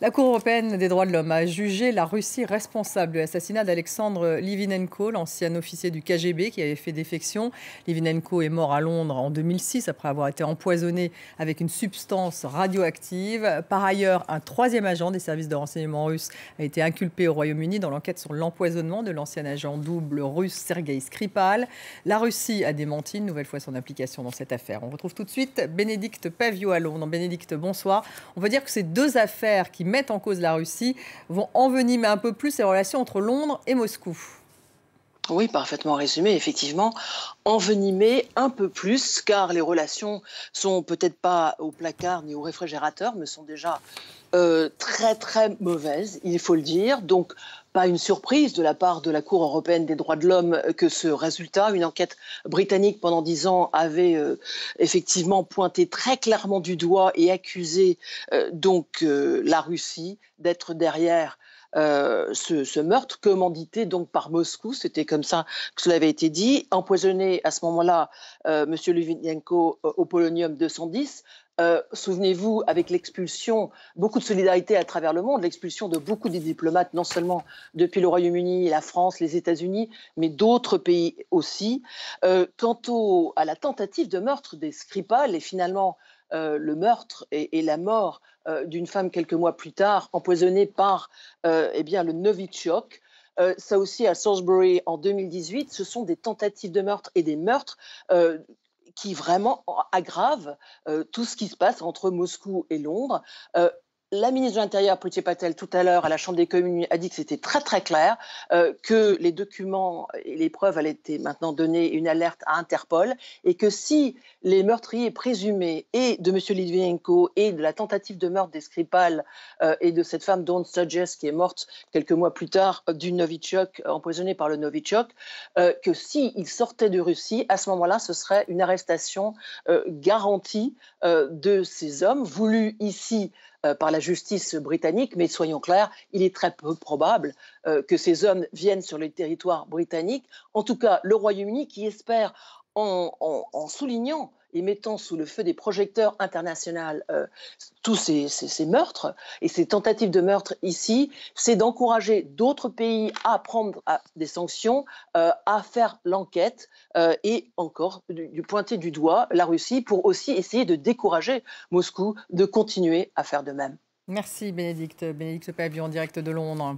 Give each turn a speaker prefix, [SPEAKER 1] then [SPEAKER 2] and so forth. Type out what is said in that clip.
[SPEAKER 1] La Cour européenne des droits de l'homme a jugé la Russie responsable de l'assassinat d'Alexandre Livinenko, l'ancien officier du KGB qui avait fait défection. Livinenko est mort à Londres en 2006 après avoir été empoisonné avec une substance radioactive. Par ailleurs, un troisième agent des services de renseignement russes a été inculpé au Royaume-Uni dans l'enquête sur l'empoisonnement de l'ancien agent double russe Sergei Skripal. La Russie a démenti une nouvelle fois son implication dans cette affaire. On retrouve tout de suite Bénédicte Pavio à Londres. Bénédicte, bonsoir. On peut dire que ces deux affaires qui mettent en cause la Russie vont envenimer un peu plus les relations entre Londres et Moscou.
[SPEAKER 2] Oui, parfaitement résumé, effectivement, envenimer un peu plus, car les relations sont peut-être pas au placard ni au réfrigérateur, mais sont déjà très très mauvaises, il faut le dire. Donc, pas une surprise de la part de la Cour européenne des droits de l'homme que ce résultat, une enquête britannique pendant 10 ans, avait effectivement pointé très clairement du doigt et accusé la Russie d'être derrière ce meurtre commandité donc par Moscou, c'était comme ça que cela avait été dit, empoisonné à ce moment-là M. Litvinenko au polonium 210. Souvenez-vous, avec l'expulsion, beaucoup de solidarité à travers le monde, l'expulsion de beaucoup de diplomates, non seulement depuis le Royaume-Uni, la France, les États-Unis, mais d'autres pays aussi. À la tentative de meurtre des Skripal et finalement le meurtre et la mort d'une femme quelques mois plus tard, empoisonnée par le Novichok. Ça aussi à Salisbury en 2018, ce sont des tentatives de meurtre et des meurtres qui vraiment aggravent tout ce qui se passe entre Moscou et Londres. La ministre de l'Intérieur, Priti Patel, tout à l'heure à la Chambre des communes, a dit que c'était très très clair, que les documents et les preuves allaient être maintenant donner une alerte à Interpol et que si les meurtriers présumés et de M. Litvinenko et de la tentative de meurtre des Skripal et de cette femme Dawn Sturgess qui est morte quelques mois plus tard du Novichok, empoisonnée par le Novichok, que s'ils sortaient de Russie, à ce moment-là, ce serait une arrestation garantie de ces hommes, voulus ici par la justice britannique, mais soyons clairs, il est très peu probable que ces hommes viennent sur le territoire britannique. En tout cas, le Royaume-Uni qui espère, en soulignant et mettant sous le feu des projecteurs internationaux tous ces meurtres et ces tentatives de meurtre ici, c'est d'encourager d'autres pays à prendre des sanctions, à faire l'enquête et encore de pointer du doigt la Russie pour aussi essayer de décourager Moscou de continuer à faire de même.
[SPEAKER 1] Merci Bénédicte. Bénédicte Pavio en direct de Londres.